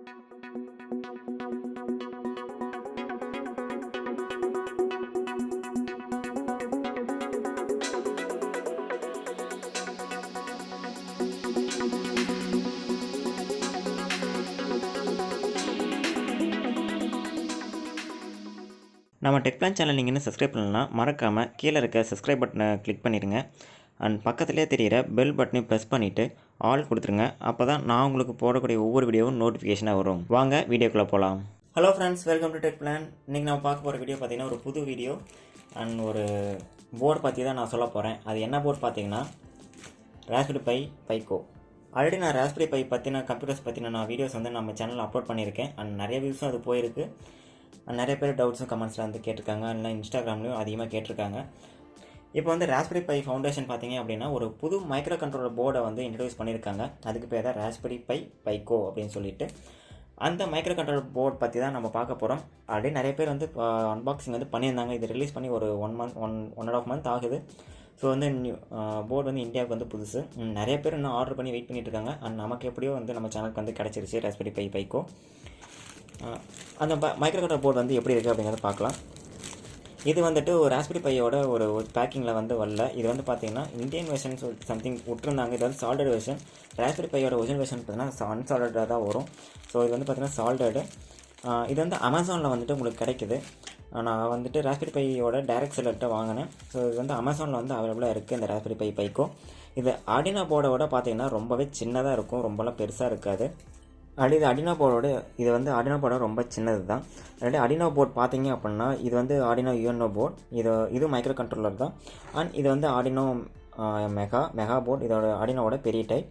நம்ம tech plan channel நீங்கள் இன்னும் சப்ஸ்கிரைப் பண்ணலன்னா மறக்காமல் கீழே இருக்க சப்ஸ்கிரைப் பட்டனை கிளிக் பண்ணிடுங்க. அண்ட் பக்கத்துலேயே தெரிகிற பெல் பட்டனையும் ப்ரெஸ் பண்ணிவிட்டு ஆல் கொடுத்துருங்க. அப்போ தான் நான் உங்களுக்கு போடக்கூடிய ஒவ்வொரு வீடியோவும் நோட்டிஃபிகேஷனாக வரும். வாங்க வீடியோக்குள்ளே போகலாம். Hello friends, welcome to tech plan. இன்றைக்கி நான் பார்க்க போகிற வீடியோ பார்த்தீங்கன்னா ஒரு புது வீடியோ அண்ட் ஒரு போர்டு பற்றி தான் நான் சொல்ல போகிறேன். அது என்ன போர்டு பார்த்தீங்கன்னா ராஸ்பெரி பை பைக்கோ. ஆல்ரெடி நான் ராஸ்பெரி பை பற்றின கம்ப்யூட்டர்ஸ் பற்றின நான் வீடியோஸ் வந்து நம்ம சேனலில் அப்லோட் பண்ணியிருக்கேன். அண்ட் நிறைய வியூஸும் அது போயிருக்கு. நிறைய பேர் டவுட்ஸும் கமெண்ட்ஸில் வந்து கேட்டிருக்காங்க. இல்லை இன்ஸ்டாகிராம்லேயும் அதிகமாக கேட்டிருக்காங்க. இப்போ வந்து ராஸ்பெரி பை ஃபவுண்டேஷன் பார்த்தீங்க அப்படின்னா ஒரு புது மைக்ரோ கண்ட்ரோலர் போர்டை வந்து இன்ட்ரடியூஸ் பண்ணியிருக்காங்க. அதுக்கு பேர் தான் ராஸ்பெரி பை பைக்கோ அப்படின்னு சொல்லிட்டு அந்த மைக்ரோ கண்ட்ரோலர் போர்டு பற்றி தான் நம்ம பார்க்க போகிறோம். ஆல்ரெடி நிறைய பேர் வந்து அன்பாக்சிங் வந்து பண்ணியிருந்தாங்க. இது ரிலீஸ் பண்ணி ஒரு 1.5 மந்த் ஆகுது. ஸோ வந்து போர்டு வந்து இந்தியாவுக்கு வந்து புதுசு. நிறைய பேர் இன்னும் ஆர்டர் பண்ணி வெயிட் பண்ணிட்டு இருக்காங்க. அண்ட் நமக்கு எப்படியோ வந்து நம்ம சேனலுக்கு வந்து கிடச்சிருச்சு ராஸ்பெரி பை பைக்கோ. அந்த மைக்ரோ கண்ட்ரோலர் போர்டு வந்து எப்படி இருக்குது அப்படிங்கிறத பார்க்கலாம். இது வந்துட்டு ஒரு ராஸ்பெரி பையோட ஒரு பேக்கிங்கில் வந்து வரல. இது வந்து பார்த்தீங்கன்னா இந்தியன் வெர்ஷன் சம்திங் விட்டுருந்தாங்க. இது வந்து சால்டட் வெர்ஷன். ராஸ்பெரி பையோட ஒரிஜினல் வெர்ஷன் பார்த்தீங்கன்னா அன்சால்டடாக தான் வரும். ஸோ இது வந்து பார்த்தீங்கன்னா சால்டடு. இது வந்து அமேசானில் வந்துட்டு உங்களுக்கு கிடைக்குது. நான் வந்துட்டு ராஸ்பெரி பையோட டைரக்ட் செல்லர்கிட்ட வாங்கினேன். ஸோ இது வந்து அமேசானில் வந்து அவைலபிளாக இருக்குது இந்த ராஸ்பெரி பை பைக்கோ. இது ஆர்டினோ போர்டோட பார்த்தீங்கன்னா ரொம்பவே சின்னதாக இருக்கும், ரொம்பலாம் பெருசாக இருக்காது. இது ஆர்டினோ போர்டோட இது வந்து ஆர்டினோ போர்டோட ரொம்ப சின்னது தான். ஆல்ரெடி ஆர்டினோ போர்ட் பார்த்தீங்க அப்படின்னா இது வந்து ஆர்டினோ யூஎன்ஓ போர்ட். இது மைக்ரோ கண்ட்ரோலர் தான். அண்ட் இது வந்து ஆர்டினோ மெகா போர்ட். இதோட ஆர்டினோவோட பெரிய டைப்.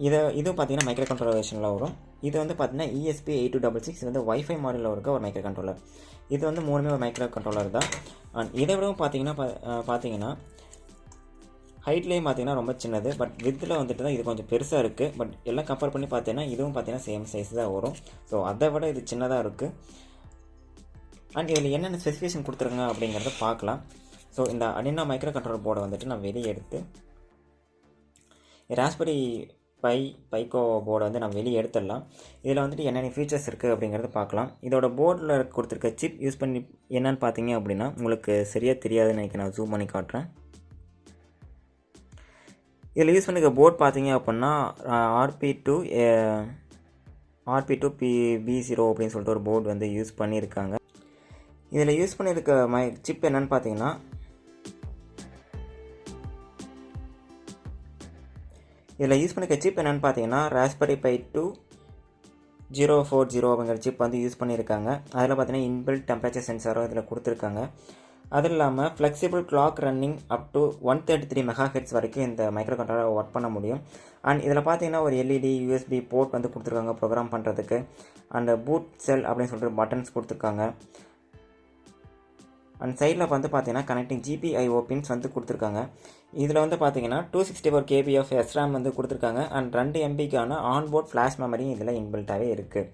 இது பார்த்தீங்கன்னா மைக்ரோ கண்ட்ரோலர் வெர்ஷனில் வரும். இது வந்து பார்த்தீங்கன்னா ESP8266. இது வந்து வைஃபை மாடலில் இருக்க ஒரு மைக்ரோ கண்ட்ரோலர். இது வந்து மூணுமே ஒரு மைக்ரோ கண்ட்ரோலர் தான். அண்ட் இதை விடவும் பார்த்தீங்கன்னா ஹைட்லேயும் பார்த்தீங்கன்னா ரொம்ப சின்னது. பட் வித்தில் வந்துட்டு தான் இது கொஞ்சம் பெருசாக இருக்குது. பட் எல்லாம் கம்பேர் பண்ணி பார்த்தீங்கன்னா இதுவும் பார்த்தீங்கன்னா சேம் சைஸ் தான் வரும். ஸோ அதை விட இது சின்னதாக இருக்குது. அண்ட் இதில் என்னென்ன ஸ்பெசிஃபிகேஷன் கொடுத்துருங்க அப்படிங்கிறத பார்க்கலாம். ஸோ இந்த ஆர்டினோ மைக்ரோ கண்ட்ரோலர் போர்டை வந்துட்டு நான் வெளியே எடுத்து ராஸ்பெரி பை பைக்கோ போர்டை வந்து நம்ம வெளியே எடுத்துடலாம். இதில் வந்துட்டு என்னென்ன ஃபீச்சர்ஸ் இருக்குது அப்படிங்கிறத பார்க்கலாம். இதோட போர்டில் கொடுத்துருக்க சிப் யூஸ் பண்ணி என்னென்னு பார்த்தீங்க அப்படின்னா உங்களுக்கு சரியாக தெரியாதுன்னு நினைக்கிறேன். நான் ஜூம் பண்ணி காட்டுறேன். இதில் யூஸ் பண்ணிக்க போர்ட் பார்த்தீங்க அப்படின்னா RP2B0 அப்படின்னு சொல்லிட்டு ஒரு போர்டு வந்து யூஸ் பண்ணியிருக்காங்க. இதில் யூஸ் பண்ணியிருக்க சிப் என்னென்னு பார்த்தீங்கன்னா ராஸ்பெரி பை 2040 அப்படிங்கிற சிப் வந்து யூஸ் பண்ணியிருக்காங்க. அதில் பார்த்தீங்கன்னா இன்பில்ட் டெம்பரேச்சர் சென்சாரும் இதில் கொடுத்துருக்காங்க. அது இல்லாமல் flexible clock running up to 133 MHz வரைக்கும் இந்த மைக்ரோ கண்ட்ரோலர் ஒர்க் பண்ண முடியும். அண்ட் இதில் பார்த்தீங்கன்னா ஒரு LED USB போர்ட் வந்து கொடுத்துருக்காங்க ப்ரோக்ராம் பண்ணுறதுக்கு. அண்ட் பூட் செல் அப்படின்னு சொல்லிட்டு பட்டன்ஸ் கொடுத்துருக்காங்க. அண்ட் சைடில் வந்து பார்த்தீங்கன்னா கனெக்டிங் GPIO பின்ஸ் வந்து கொடுத்துருக்காங்க. இதில் வந்து பார்த்தீங்கன்னா 264 KB ஆஃப் SRAM வந்து கொடுத்துருக்காங்க. அண்ட் 2 MBக்கான ஆன்போர்ட் ஃப்ளாஷ் மெமரியும் இதில் இன்பில்ட்டாகவே இருக்குது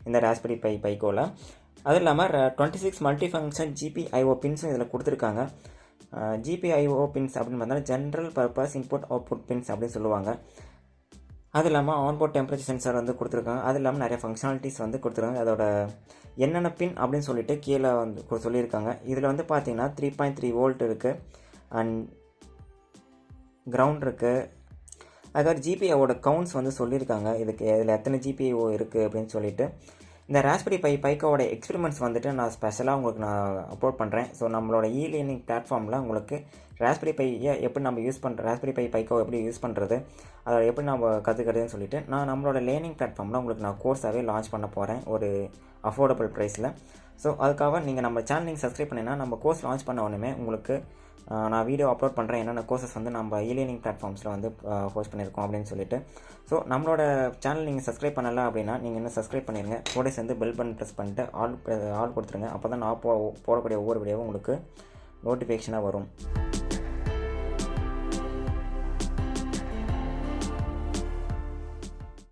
இந்த ராஸ்பெரி பை பைக்கோவில். அது இல்லாமல் 26 மல்டி ஃபங்க்ஷன் GPIO பின்ஸும் இதில் கொடுத்துருக்காங்க. GPIO பின்ஸ் அப்படின்னு பார்த்தீங்கன்னா general purpose input output pins அப்படின்னு சொல்லுவாங்க. அது இல்லாமல் ஆன்போர்ட் டெம்பரேச்சர் சென்சார் வந்து கொடுத்துருக்காங்க. அது இல்லாமல் நிறைய ஃபங்க்ஷனாலிட்டிஸ் வந்து கொடுத்துருக்காங்க. அதோட என்னென்ன பின் அப்படின்னு சொல்லிட்டு கீழே வந்து சொல்லியிருக்காங்க. இதில் வந்து பார்த்தீங்கன்னா 3.3 வோல்ட் இருக்குது. அண்ட் கிரவுண்ட் இருக்குது. அதுக்காக GPIOட கவுண்ட்ஸ் வந்து சொல்லியிருக்காங்க. இதில் எத்தனை GPIO இருக்குது அப்படின்னு சொல்லிட்டு. இந்த ராஸ்பெரி பை பைக்கோட எக்ஸ்பெரிமெண்ட்ஸ் வந்துட்டு நான் ஸ்பெஷலாக உங்களுக்கு நான் அப்லோட் பண்ணுறேன். ஸோ நம்மளோட லேர்னிங் பிளாட்ஃபார்மில் உங்களுக்கு ராஸ்பெரி பையை எப்படி நம்ம யூஸ் பண்ணுற ராஸ்பெரி பை பைக்கோ எப்படி யூஸ் பண்ணுறது, அதை எப்படி நம்ம கற்றுக்கிறதுன்னு சொல்லிட்டு நம்மளோட லேர்னிங் பிளாட்ஃபார்மில் உங்களுக்கு நான் கோர்ஸாகவே லான்ச் பண்ண போகிறேன் ஒரு அஃபோர்டபுள் ப்ரைஸில். ஸோ அதுக்காக நீங்கள் நம்ம சேனல் நீங்கள் சப்ஸ்கிரைப் பண்ணிங்கன்னா நம்ம கோர்ஸ் லான்ச் பண்ண உடனே உங்களுக்கு நான் வீடியோ அப்லோட் பண்ணுறேன் என்னென்ன கோர்சஸ் வந்து நம்ம லேர்னிங் பிளாட்ஃபார்ம்ஸில் வந்து ஹோஸ்ட் பண்ணியிருக்கோம் அப்படின்னு சொல்லிட்டு. ஸோ நம்மளோட சேனல் நீங்கள் சப்ஸ்கிரைப் பண்ணலை அப்படின்னா நீங்கள் இன்னும் சப்ஸ்கிரைப் பண்ணிடுங்க. கூட சேர்ந்து பெல் பட்டன் ப்ரெஸ் பண்ணிட்டு ஆல் கொடுத்துருங்க. அப்போ தான் நான் போடக்கூடிய ஒவ்வொரு வீடியோவும் உங்களுக்கு நோட்டிஃபிகேஷனாக வரும்.